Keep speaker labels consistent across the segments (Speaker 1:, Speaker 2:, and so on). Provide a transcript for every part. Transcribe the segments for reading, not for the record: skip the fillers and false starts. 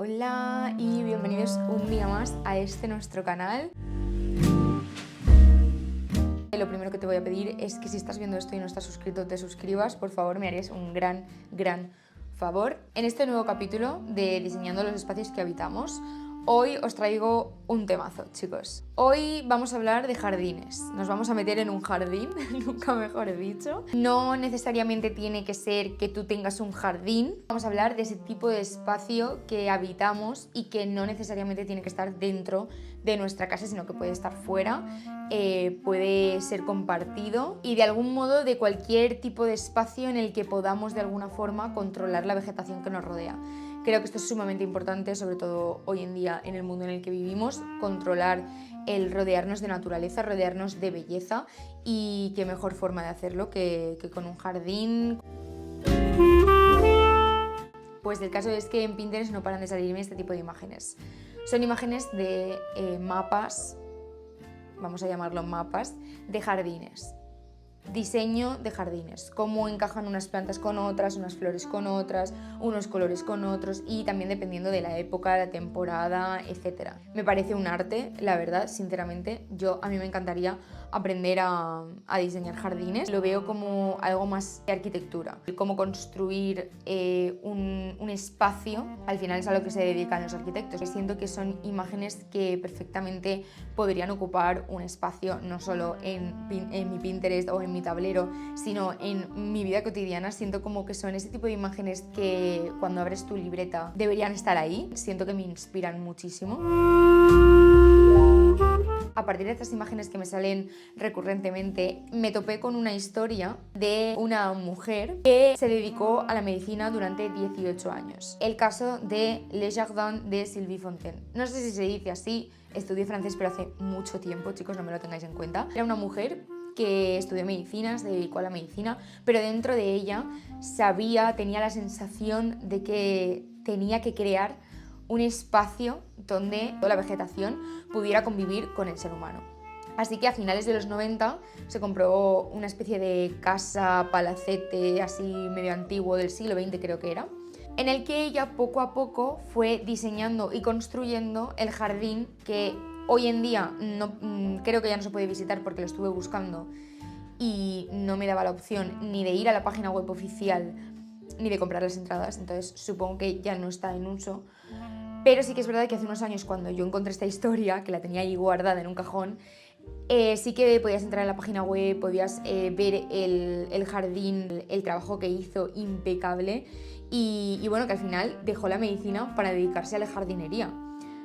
Speaker 1: Hola y bienvenidos un día más a nuestro canal. Lo primero que te voy a pedir es que si estás viendo esto y no estás suscrito, te suscribas. Por favor, me harías un gran favor. En este nuevo capítulo de Diseñando los espacios que habitamos, hoy os traigo un temazo, chicos. Hoy vamos a hablar de jardines. Nos vamos a meter en un jardín, nunca mejor dicho. No necesariamente tiene que ser que tú tengas un jardín. Vamos a hablar de ese tipo de espacio que habitamos y que no necesariamente tiene que estar dentro de nuestra casa, sino que puede estar fuera, puede ser compartido y de algún modo de cualquier tipo de espacio en el que podamos de alguna forma controlar la vegetación que nos rodea. Creo que esto es sumamente importante, sobre todo hoy en día en el mundo en el que vivimos, controlar el rodearnos de naturaleza, rodearnos de belleza, y qué mejor forma de hacerlo que con un jardín. Pues el caso es que en Pinterest no paran de salirme este tipo de imágenes. Son imágenes de mapas, vamos a llamarlo mapas, de jardines. Diseño de jardines, cómo encajan unas plantas con otras, unas flores con otras, unos colores con otros, y también dependiendo de la época, la temporada, etc. Me parece un arte, la verdad, sinceramente. A mí me encantaría aprender a diseñar jardines. Lo veo como algo más de arquitectura, cómo construir un espacio. Al final es a lo que se dedican los arquitectos. Siento que son imágenes que perfectamente podrían ocupar un espacio, no solo en mi Pinterest o en mi tablero, sino en mi vida cotidiana. Siento como que son ese tipo de imágenes que cuando abres tu libreta deberían estar ahí. Siento que me inspiran muchísimo. A partir de estas imágenes que me salen recurrentemente, me topé con una historia de una mujer que se dedicó a la medicina durante 18 años. El caso de Le Jardin de Sylvie Fontaine. No sé si se dice así, estudié francés pero hace mucho tiempo, chicos, no me lo tengáis en cuenta. Era una mujer que estudió medicina, se dedicó a la medicina, pero dentro de ella tenía la sensación de que tenía que crear un espacio donde toda la vegetación pudiera convivir con el ser humano. Así que a finales de los 90 se compró una especie de casa, palacete así medio antiguo del siglo XX creo que era, en el que ella poco a poco fue diseñando y construyendo el jardín que hoy en día creo que ya no se puede visitar porque lo estuve buscando y no me daba la opción ni de ir a la página web oficial ni de comprar las entradas, entonces supongo que ya no está en uso. Pero sí que es verdad que hace unos años, cuando yo encontré esta historia, que la tenía ahí guardada en un cajón, sí que podías entrar en la página web, podías ver el jardín, el trabajo que hizo impecable, y bueno, que al final dejó la medicina para dedicarse a la jardinería.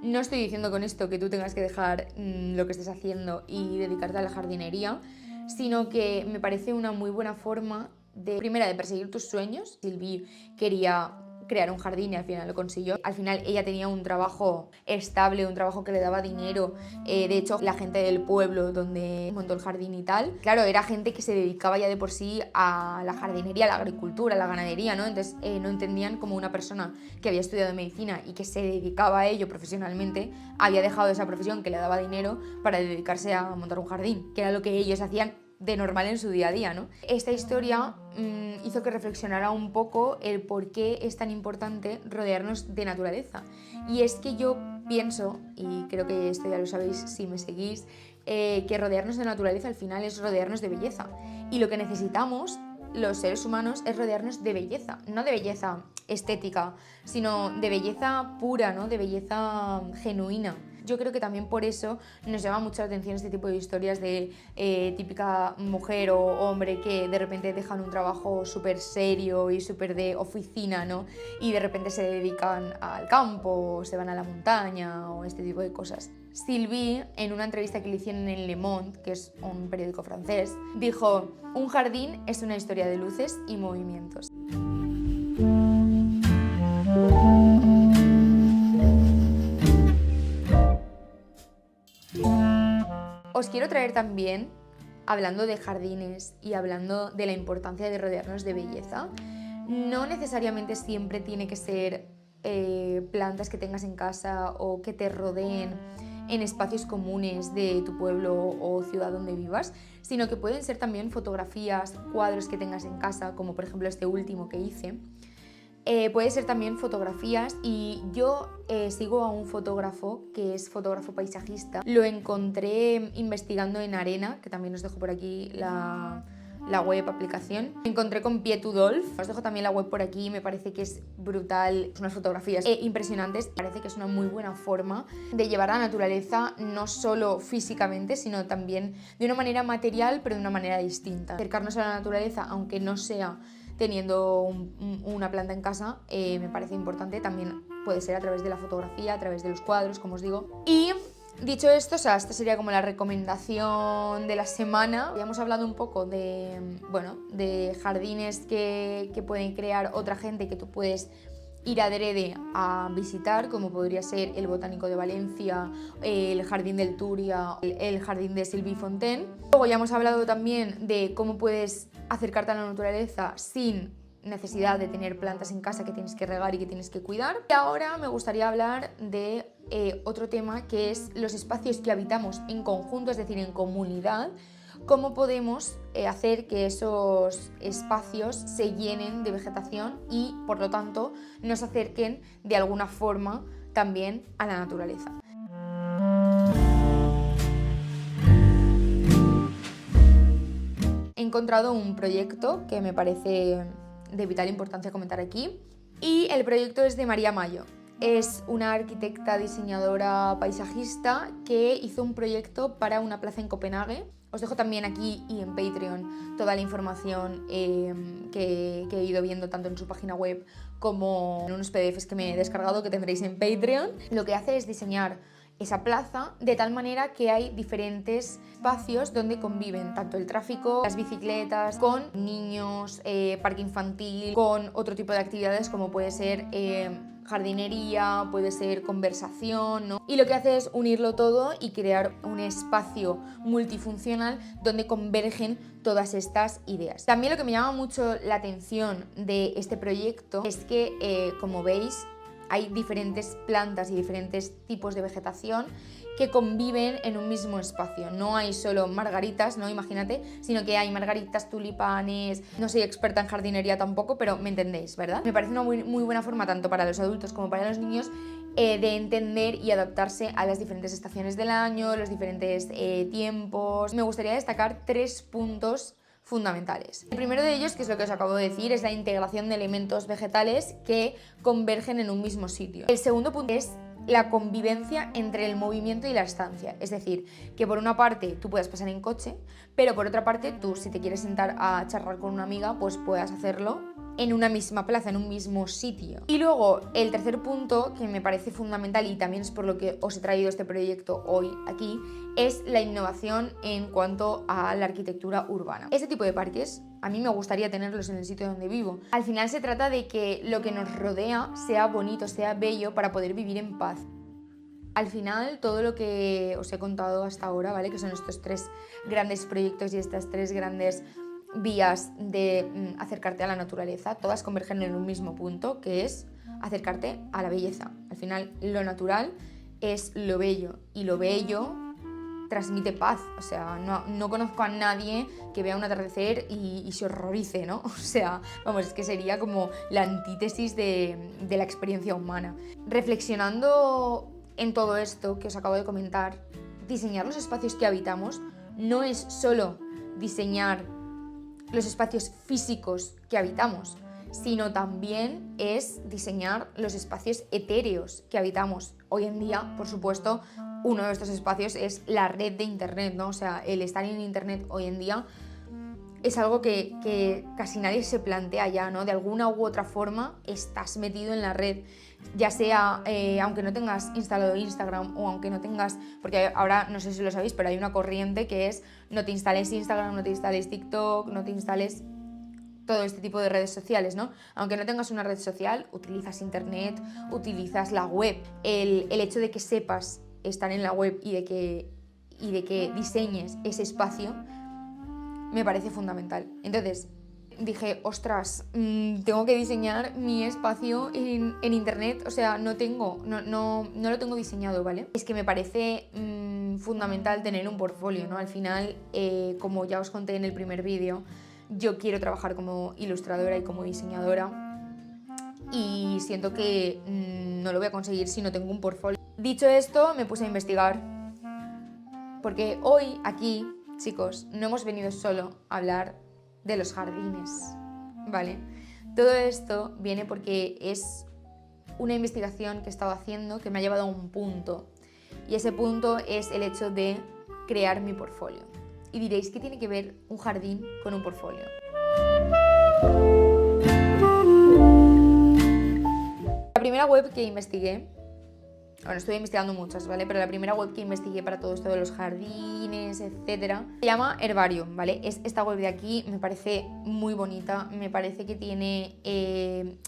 Speaker 1: No estoy diciendo con esto que tú tengas que dejar lo que estés haciendo y dedicarte a la jardinería, sino que me parece una muy buena forma de perseguir tus sueños. Sylvie quería crear un jardín y al final lo consiguió. Al final ella tenía un trabajo estable, un trabajo que le daba dinero. De hecho, la gente del pueblo donde montó el jardín y tal, claro, era gente que se dedicaba ya de por sí a la jardinería, a la agricultura, a la ganadería, ¿no? Entonces no entendían cómo una persona que había estudiado medicina y que se dedicaba a ello profesionalmente había dejado esa profesión que le daba dinero para dedicarse a montar un jardín, que era lo que ellos hacían de normal en su día a día, ¿no? Esta historia hizo que reflexionara un poco el por qué es tan importante rodearnos de naturaleza. Y es que yo pienso, y creo que esto ya lo sabéis si me seguís, que rodearnos de naturaleza al final es rodearnos de belleza. Y lo que necesitamos los seres humanos es rodearnos de belleza, no de belleza estética, sino de belleza pura, ¿no? De belleza genuina. Yo creo que también por eso nos llama mucho la atención este tipo de historias de típica mujer o hombre que de repente dejan un trabajo súper serio y súper de oficina, ¿no? Y de repente se dedican al campo, o se van a la montaña o este tipo de cosas. Sylvie, en una entrevista que le hicieron en Le Monde, que es un periódico francés, dijo: "Un jardín es una historia de luces y movimientos". Os quiero traer también, hablando de jardines y hablando de la importancia de rodearnos de belleza, no necesariamente siempre tiene que ser plantas que tengas en casa o que te rodeen en espacios comunes de tu pueblo o ciudad donde vivas, sino que pueden ser también fotografías, cuadros que tengas en casa, como por ejemplo este último que hice, puede ser también fotografías, y yo sigo a un fotógrafo que es fotógrafo paisajista. Lo encontré investigando en Arena, que también os dejo por aquí la web, aplicación. Me encontré con Pietudolf, os dejo también la web por aquí. Me parece que es brutal, unas fotografías impresionantes. Parece que es una muy buena forma de llevar a la naturaleza, no solo físicamente, sino también de una manera material, pero de una manera distinta. Acercarnos a la naturaleza, aunque no sea teniendo una planta en casa, me parece importante. También puede ser a través de la fotografía, a través de los cuadros, como os digo. Y dicho esto, o sea, esta sería como la recomendación de la semana. Ya hemos hablado un poco de, bueno, de jardines que pueden crear otra gente, que tú puedes ir adrede a visitar, como podría ser el Botánico de Valencia, el Jardín del Túria, el Jardín de Sylvie Fontaine. Luego ya hemos hablado también de cómo puedes acercarte a la naturaleza sin necesidad de tener plantas en casa que tienes que regar y que tienes que cuidar. Y ahora me gustaría hablar de otro tema, que es los espacios que habitamos en conjunto, es decir, en comunidad. Cómo podemos hacer que esos espacios se llenen de vegetación y, por lo tanto, nos acerquen de alguna forma también a la naturaleza. He encontrado un proyecto que me parece de vital importancia comentar aquí, y el proyecto es de María Mayo. Es una arquitecta diseñadora paisajista que hizo un proyecto para una plaza en Copenhague. Os dejo también aquí y en Patreon toda la información que he ido viendo tanto en su página web como en unos PDFs que me he descargado, que tendréis en Patreon. Lo que hace es diseñar esa plaza de tal manera que hay diferentes espacios donde conviven tanto el tráfico, las bicicletas, con niños, parque infantil, con otro tipo de actividades como puede ser jardinería, puede ser conversación, ¿no? Y lo que hace es unirlo todo y crear un espacio multifuncional donde convergen todas estas ideas. También lo que me llama mucho la atención de este proyecto es que, como veis, hay diferentes plantas y diferentes tipos de vegetación que conviven en un mismo espacio. No hay solo margaritas, ¿no? Imagínate, sino que hay margaritas, tulipanes. No soy experta en jardinería tampoco, pero me entendéis, ¿verdad? Me parece una muy buena forma, tanto para los adultos como para los niños, de entender y adaptarse a las diferentes estaciones del año, los diferentes tiempos. Me gustaría destacar 3 puntos fundamentales. El primero de ellos, que es lo que os acabo de decir, es la integración de elementos vegetales que convergen en un mismo sitio. El segundo punto es la convivencia entre el movimiento y la estancia, es decir, que por una parte tú puedas pasar en coche, pero por otra parte tú, si te quieres sentar a charlar con una amiga, pues puedas hacerlo en una misma plaza, en un mismo sitio. Y luego el tercer punto, que me parece fundamental y también es por lo que os he traído este proyecto hoy aquí, es la innovación en cuanto a la arquitectura urbana. Este tipo de parques a mí me gustaría tenerlos en el sitio donde vivo. Al final se trata de que lo que nos rodea sea bonito, sea bello, para poder vivir en paz. Al final, todo lo que os he contado hasta ahora, ¿vale?, que son estos 3 grandes proyectos y estas 3 grandes vías de acercarte a la naturaleza, todas convergen en un mismo punto, que es acercarte a la belleza. Al final, lo natural es lo bello, y lo bello transmite paz. O sea, no conozco a nadie que vea un atardecer y se horrorice, ¿no? O sea, vamos, es que sería como la antítesis de la experiencia humana. Reflexionando en todo esto que os acabo de comentar, diseñar los espacios que habitamos no es solo diseñar los espacios físicos que habitamos, sino también es diseñar los espacios etéreos que habitamos. Hoy en día, por supuesto, uno de estos espacios es la red de internet, ¿no? O sea, el estar en internet hoy en día es algo que casi nadie se plantea ya, ¿no? De alguna u otra forma estás metido en la red, ya sea, aunque no tengas instalado Instagram o aunque no tengas, porque ahora no sé si lo sabéis, pero hay una corriente que es no te instales Instagram, no te instales TikTok, no te instales todo este tipo de redes sociales, ¿no? Aunque no tengas una red social, utilizas internet, utilizas la web. El hecho de que sepas estar en la web y de que diseñes ese espacio me parece fundamental. Entonces dije, ostras, tengo que diseñar mi espacio en internet. O sea, no lo tengo diseñado, ¿vale? Es que me parece fundamental tener un portfolio, ¿no? Al final, como ya os conté en el primer vídeo, yo quiero trabajar como ilustradora y como diseñadora, y siento que no lo voy a conseguir si no tengo un portfolio. Dicho esto, me puse a investigar, porque hoy aquí, chicos, no hemos venido solo a hablar de los jardines, ¿vale? Todo esto viene porque es una investigación que he estado haciendo que me ha llevado a un punto, y ese punto es el hecho de crear mi portfolio. Y diréis, ¿qué tiene que ver un jardín con un portfolio? La primera web que investigué, bueno, estuve investigando muchas, ¿vale? Pero la primera web que investigué para todo esto de los jardines, etcétera, se llama Herbarium, ¿vale? Es esta web de aquí, me parece muy bonita, me parece que tiene...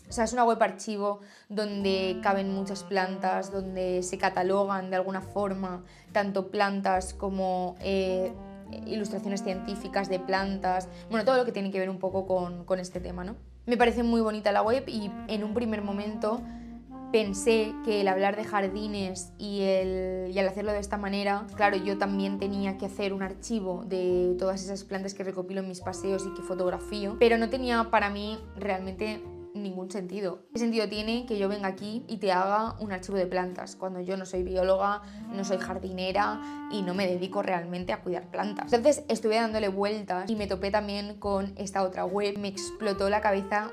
Speaker 1: o sea, es una web archivo donde caben muchas plantas, donde se catalogan de alguna forma tanto plantas como ilustraciones científicas de plantas, bueno, todo lo que tiene que ver un poco con este tema, ¿no? Me parece muy bonita la web y en un primer momento pensé que el hablar de jardines y al hacerlo de esta manera, claro, yo también tenía que hacer un archivo de todas esas plantas que recopilo en mis paseos y que fotografío, pero no tenía para mí realmente ningún sentido. ¿Qué sentido tiene que yo venga aquí y te haga un archivo de plantas cuando yo no soy bióloga, no soy jardinera y no me dedico realmente a cuidar plantas? Entonces estuve dándole vueltas y me topé también con esta otra web, me explotó la cabeza,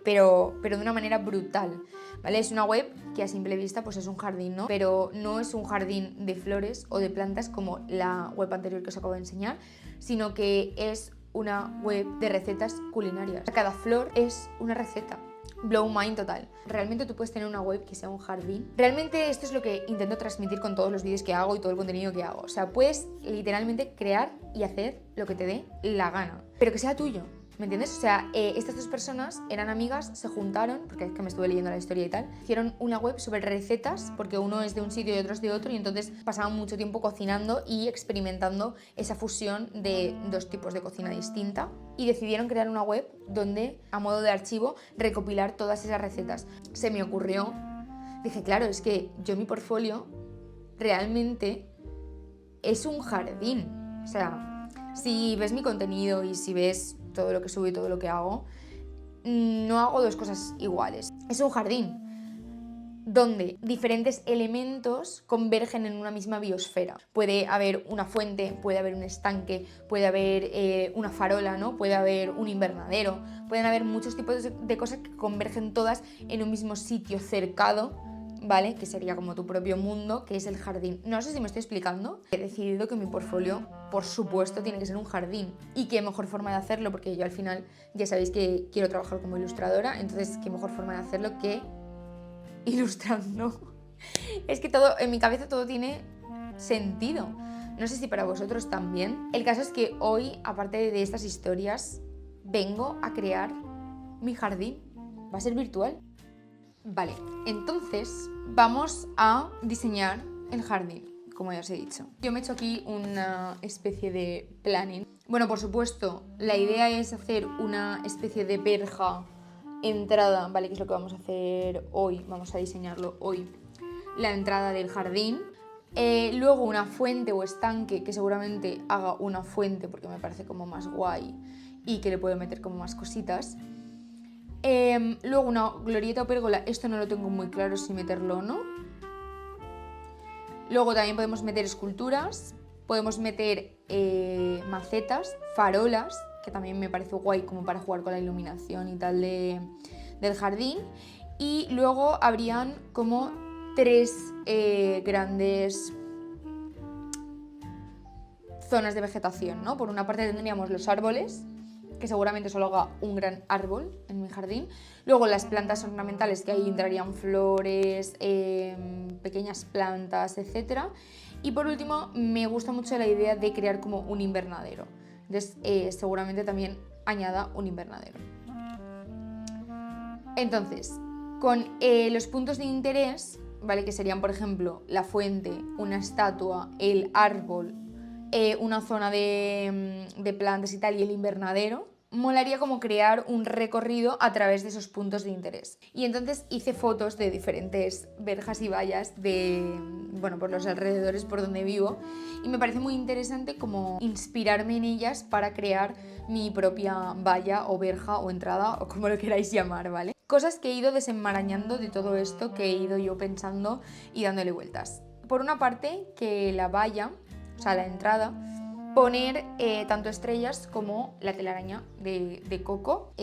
Speaker 1: pero de una manera brutal, ¿vale? Es una web que a simple vista pues es un jardín, ¿no? Pero no es un jardín de flores o de plantas como la web anterior que os acabo de enseñar, sino que es una web de recetas culinarias. Cada flor es una receta. Blow mind total. Realmente tú puedes tener una web que sea un jardín. Realmente esto es lo que intento transmitir con todos los vídeos que hago y todo el contenido que hago. O sea, puedes literalmente crear y hacer lo que te dé la gana, pero que sea tuyo. ¿Me entiendes? O sea, estas dos personas eran amigas, se juntaron, porque es que me estuve leyendo la historia y tal, hicieron una web sobre recetas, porque uno es de un sitio y otro es de otro, y entonces pasaban mucho tiempo cocinando y experimentando esa fusión de dos tipos de cocina distinta, y decidieron crear una web donde, a modo de archivo, recopilar todas esas recetas. Se me ocurrió, dije, claro, es que yo mi portfolio realmente es un jardín. O sea, si ves mi contenido y si ves todo lo que subo y todo lo que hago, no hago dos cosas iguales. Es un jardín donde diferentes elementos convergen en una misma biosfera. Puede haber una fuente, puede haber un estanque, puede haber una farola, ¿no? Puede haber un invernadero, pueden haber muchos tipos de cosas que convergen todas en un mismo sitio cercado, ¿vale? Que sería como tu propio mundo, que es el jardín. No sé si me estoy explicando. He decidido que mi portfolio, por supuesto, tiene que ser un jardín. Y qué mejor forma de hacerlo, porque yo al final ya sabéis que quiero trabajar como ilustradora, entonces qué mejor forma de hacerlo que ilustrando. Es que todo, en mi cabeza todo tiene sentido. No sé si para vosotros también. El caso es que hoy, aparte de estas historias, vengo a crear mi jardín. Va a ser virtual. Vale, entonces vamos a diseñar el jardín, como ya os he dicho. Yo me he hecho aquí una especie de planning. Bueno, por supuesto, la idea es hacer una especie de verja, entrada, ¿vale? Que es lo que vamos a hacer hoy, vamos a diseñarlo hoy. La entrada del jardín. Luego una fuente o estanque, que seguramente haga una fuente porque me parece como más guay y que le puedo meter como más cositas. Luego una glorieta o pérgola, esto no lo tengo muy claro si meterlo o no. Luego también podemos meter esculturas, podemos meter macetas, farolas, que también me parece guay como para jugar con la iluminación y tal del jardín. Y luego habrían como tres grandes zonas de vegetación, ¿no? Por una parte tendríamos los árboles, que seguramente solo haga un gran árbol en mi jardín. Luego las plantas ornamentales, que ahí entrarían flores, pequeñas plantas, etc. Y por último, me gusta mucho la idea de crear como un invernadero. Entonces, seguramente también añada un invernadero. Entonces, con los puntos de interés, ¿vale? Que serían, por ejemplo, la fuente, una estatua, el árbol, una zona de plantas y tal, y el invernadero, molaría como crear un recorrido a través de esos puntos de interés. Y entonces hice fotos de diferentes verjas y vallas por los alrededores por donde vivo, y me parece muy interesante como inspirarme en ellas para crear mi propia valla o verja o entrada o como lo queráis llamar, ¿vale? cosas que he ido desenmarañando de todo esto, que he ido yo pensando y dándole vueltas. Por una parte, que la valla, o sea, la entrada, poner tanto estrellas como la telaraña de Coco,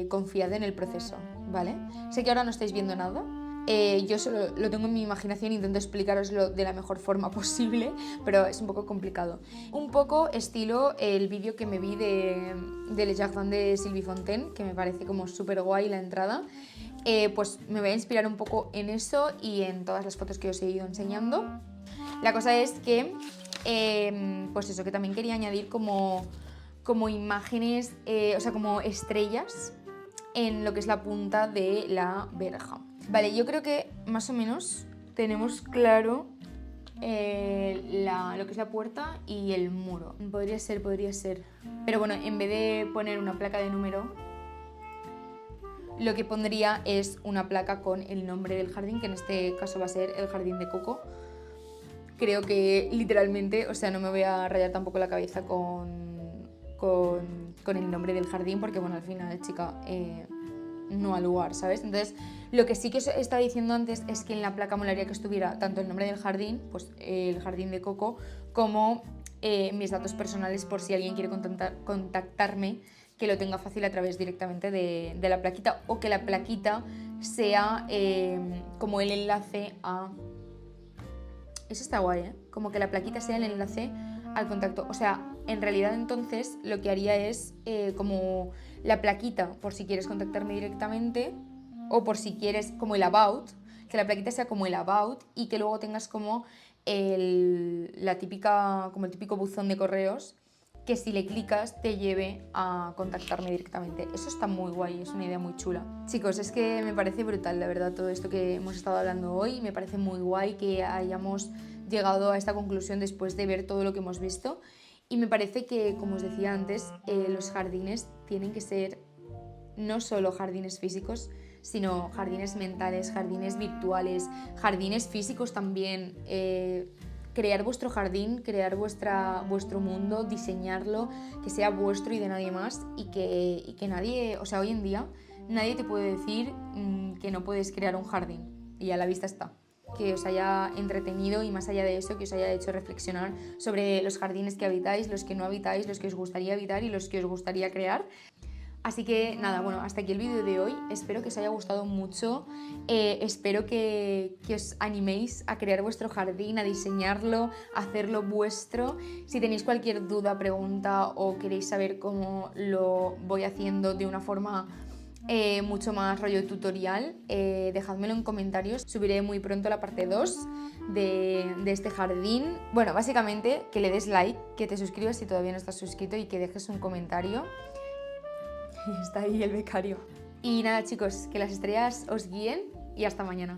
Speaker 1: confiad en el proceso, ¿vale? Sé que ahora no estáis viendo nada. Yo solo lo tengo en mi imaginación, intento explicaroslo de la mejor forma posible, pero es un poco complicado. Un poco estilo el vídeo que me vi de Le Jardin de Sylvie Fontaine, que me parece como súper guay la entrada. Pues me voy a inspirar un poco en eso y en todas las fotos que os he ido enseñando. La cosa es que, pues eso, que también quería añadir como imágenes, o sea, como estrellas en lo que es la punta de la verja. Vale, yo creo que más o menos tenemos claro lo que es la puerta y el muro. Podría ser. Pero bueno, en vez de poner una placa de número, lo que pondría es una placa con el nombre del jardín, que en este caso va a ser el jardín de Coco. Creo que literalmente, o sea, no me voy a rayar tampoco la cabeza con el nombre del jardín, porque bueno, al final, chica, no al lugar, ¿sabes? Entonces, lo que sí que os estaba diciendo antes es que en la placa molaría que estuviera tanto el nombre del jardín, pues el jardín de Coco, como mis datos personales por si alguien quiere contactarme, que lo tenga fácil a través directamente de la plaquita, o que la plaquita sea como el enlace a... Eso está guay, ¿eh? Como que la plaquita sea el enlace al contacto. O sea, en realidad entonces lo que haría es como la plaquita por si quieres contactarme directamente, o por si quieres como el about, que la plaquita sea como el about y que luego tengas como el típico buzón de correos que si le clicas te lleve a contactarme directamente. Eso está muy guay, es una idea muy chula. Chicos, es que me parece brutal, la verdad, todo esto que hemos estado hablando hoy. Me parece muy guay que hayamos llegado a esta conclusión después de ver todo lo que hemos visto. Y me parece que, como os decía antes, los jardines tienen que ser no solo jardines físicos, sino jardines mentales, jardines virtuales, jardines físicos también. Crear vuestro jardín, crear vuestro mundo, diseñarlo, que sea vuestro y de nadie más, y que nadie, o sea, hoy en día nadie te puede decir que no puedes crear un jardín y a la vista está. Que os haya entretenido y más allá de eso, que os haya hecho reflexionar sobre los jardines que habitáis, los que no habitáis, los que os gustaría habitar y los que os gustaría crear. Así que nada, bueno, hasta aquí el vídeo de hoy. Espero que os haya gustado mucho. Espero que os animéis a crear vuestro jardín, a diseñarlo, a hacerlo vuestro. Si tenéis cualquier duda, pregunta o queréis saber cómo lo voy haciendo de una forma mucho más rollo tutorial, dejádmelo en comentarios. Subiré muy pronto la parte 2 de este jardín. Bueno, básicamente que le des like, que te suscribas si todavía no estás suscrito y que dejes un comentario. Está ahí el becario. Y nada, chicos, que las estrellas os guíen y hasta mañana.